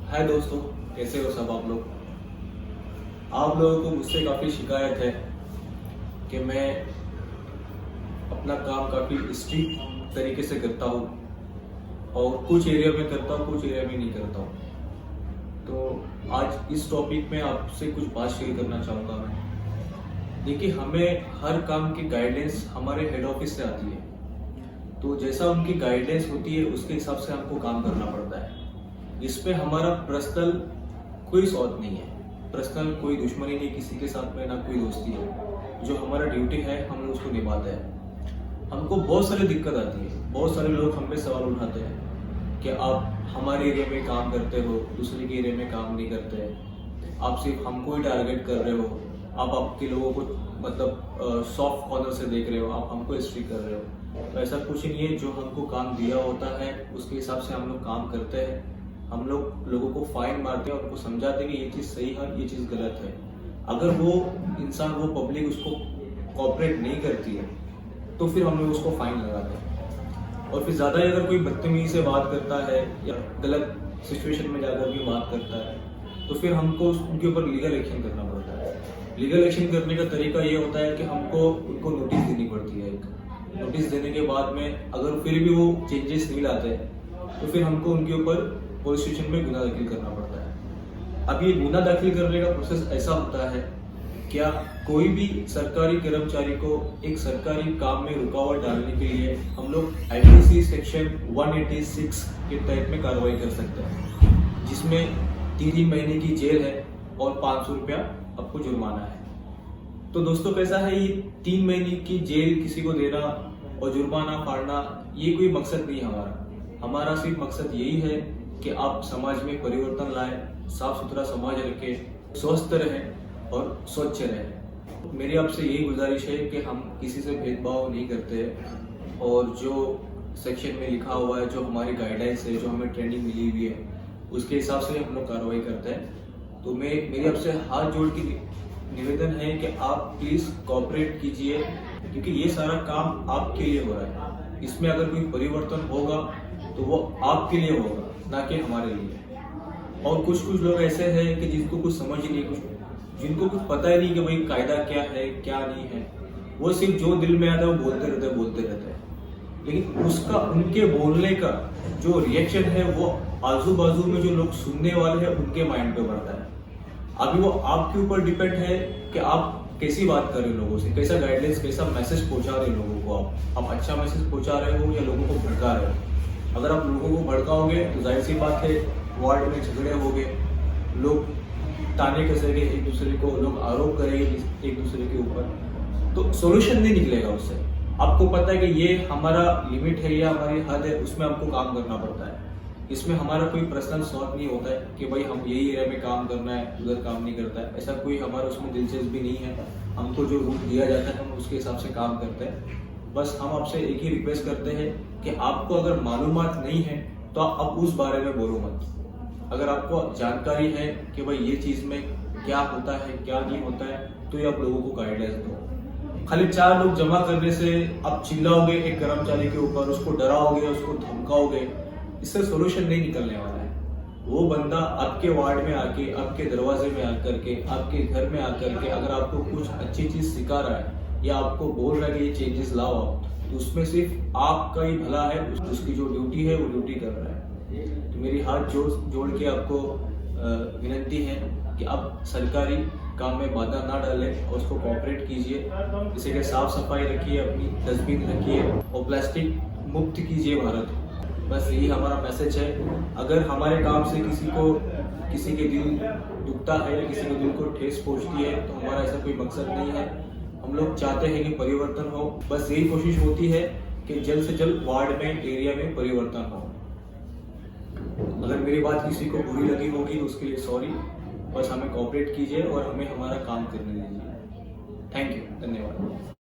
हाय दोस्तों, कैसे हो सब आप लोग। आप लोगों को मुझसे काफ़ी शिकायत है कि मैं अपना काम काफ़ी स्ट्रिक्ट तरीके से करता हूँ और कुछ एरिया में करता हूँ, कुछ एरिया में नहीं करता हूँ। तो आज इस टॉपिक में आपसे कुछ बात शेयर करना चाहूँगा मैं। देखिए, हमें हर काम की गाइडेंस हमारे हेड ऑफिस से आती है, तो जैसा उनकी गाइडेंस होती है उसके हिसाब से हमको काम करना पड़ता है। इसमें हमारा पर्सनल कोई स्वार्थ नहीं है, पर्सनल कोई दुश्मनी नहीं किसी के साथ में, ना कोई दोस्ती है। जो हमारा ड्यूटी है हम उसको निभाते हैं। हमको बहुत सारी दिक्कत आती है, बहुत सारे लोग हम पे सवाल उठाते हैं कि आप हमारे एरिया में काम करते हो, दूसरे के एरिया में काम नहीं करते, आप सिर्फ हमको ही टारगेट कर रहे हो, आप आपके लोगों को मतलब सॉफ्ट कॉर्नर से देख रहे हो, आप हमको स्ट्रिक कर रहे हो। तो ऐसा कुछ नहीं है। जो हमको काम दिया होता है उसके हिसाब से हम लोग काम करते हैं। हम लोग लोगों को फाइन मारते हैं और उनको समझाते हैं कि ये चीज़ सही है, ये चीज़ गलत है। अगर वो इंसान, वो पब्लिक उसको कोऑपरेट नहीं करती है तो फिर हम लोग उसको फाइन लगाते हैं। और फिर ज़्यादा अगर कोई बदतमीजी से बात करता है या गलत सिचुएशन में जाकर भी बात करता है तो फिर हमको उनके ऊपर लीगल एक्शन करना पड़ता है। लीगल एक्शन करने का तरीका ये होता है कि हमको उनको नोटिस देनी पड़ती है। एक नोटिस देने के बाद में अगर फिर भी वो चेंजेस नहीं लाते तो फिर हमको उनके ऊपर पुलिस स्टेशन में गुना दाखिल करना पड़ता है। अब ये गुना दाखिल करने का प्रोसेस ऐसा होता है, क्या कोई भी सरकारी कर्मचारी को एक सरकारी काम में रुकावट डालने के लिए हम लोग आईपीसी सेक्शन 186 के तहत में कार्रवाई कर सकते हैं, जिसमें 3 महीने की जेल है और 500 रुपया आपको जुर्माना है। तो दोस्तों, कैसा है, ये 3 महीने की जेल किसी को देना और जुर्माना फाड़ना ये कोई मकसद नहीं है हमारा। हमारा सिर्फ मकसद यही है कि आप समाज में परिवर्तन लाए, साफ सुथरा समाज रखें, स्वस्थ रहें और स्वच्छ रहें। मेरी आपसे यही गुजारिश है कि हम किसी से भेदभाव नहीं करते हैं और जो सेक्शन में लिखा हुआ है, जो हमारी गाइडलाइंस है, जो हमें ट्रेनिंग मिली हुई है, उसके हिसाब से हम लोग कार्रवाई करते हैं। तो मेरी आपसे हाथ जोड़ के निवेदन है कि आप प्लीज़ कोऑपरेट कीजिए, क्योंकि ये सारा काम आपके लिए हो रहा है। इसमें अगर कोई परिवर्तन होगा तो वो आपके लिए होगा, ना कि हमारे लिए। और कुछ लोग ऐसे हैं कि जिनको कुछ समझ ही नहीं, जिनको कुछ पता ही नहीं कि भाई कायदा क्या है क्या नहीं है। वो सिर्फ जो दिल में आता है वो बोलते रहते हैं, लेकिन उसका, उनके बोलने का जो रिएक्शन है वो आजू बाजू में जो लोग सुनने वाले हैं उनके माइंड पे पड़ता है। अभी वो आपके ऊपर डिपेंड है कि आप कैसी बात कर रहे हो लोगों से, कैसा गाइडलाइंस, कैसा मैसेज पहुंचा रहे हो लोगों को। आप अच्छा मैसेज पहुंचा रहे हो या लोगों को भड़का रहे हो। अगर आप लोगों को भड़काओगे तो जाहिर सी बात है वार्ड में झगड़े होंगे, लोग ताने कसेंगे एक दूसरे को, लोग आरोप करेंगे एक दूसरे के ऊपर, तो सोल्यूशन नहीं निकलेगा उससे। आपको पता है कि ये हमारा लिमिट है या हमारी हद है, उसमें आपको काम करना पड़ता है। इसमें हमारा कोई पर्सनल स्वार्थ नहीं होता है कि भाई हम यही एरिया में काम करना है, उधर काम नहीं करता है। ऐसा कोई हमारा उसमें दिलचस्पी नहीं है। हमको जो रूट दिया जाता है हम उसके हिसाब से काम करते हैं। बस हम आपसे एक ही रिक्वेस्ट करते हैं कि आपको अगर मालूमात नहीं है तो आप उस बारे में बोलो मत। अगर आपको जानकारी है कि भाई ये चीज़ में क्या होता है क्या नहीं होता है, तो ये आप लोगों को गाइडलाइंस दो। खाली 4 लोग जमा करने से आप चिल्लाओगे एक कर्मचारी के ऊपर, उसको डराओगे, उसको धमकाओगे, इससे सोल्यूशन नहीं निकलने वाला है। वो बंदा आपके वार्ड में आके, आपके दरवाजे में आकर के, आपके घर में आकर के अगर आपको कुछ अच्छी चीज सिखा रहा है या आपको बोल रहा है कि ये चेंजेस लाओ आप, तो उसमें सिर्फ आपका ही भला है। उसकी जो ड्यूटी है वो ड्यूटी कर रहा है। तो मेरी हाथ जोड़ के आपको विनती है कि आप सरकारी काम में बाधा ना डालें और उसको कोऑपरेट कीजिए। जैसे कि साफ सफाई रखिए, अपनी डस्टबिन रखिए और प्लास्टिक मुक्त कीजिए भारत। बस यही हमारा मैसेज है। अगर हमारे काम से किसी के दिल दुखता है या किसी के दिल को ठेस पहुंचती है तो हमारा ऐसा कोई मकसद नहीं है। हम लोग चाहते हैं कि परिवर्तन हो। बस यही कोशिश होती है कि जल्द से जल्द वार्ड में, एरिया में परिवर्तन हो। अगर मेरी बात किसी को बुरी लगी होगी तो उसके लिए सॉरी। बस हमें कोऑपरेट कीजिए और हमें हमारा काम करने दीजिए। थैंक यू, धन्यवाद।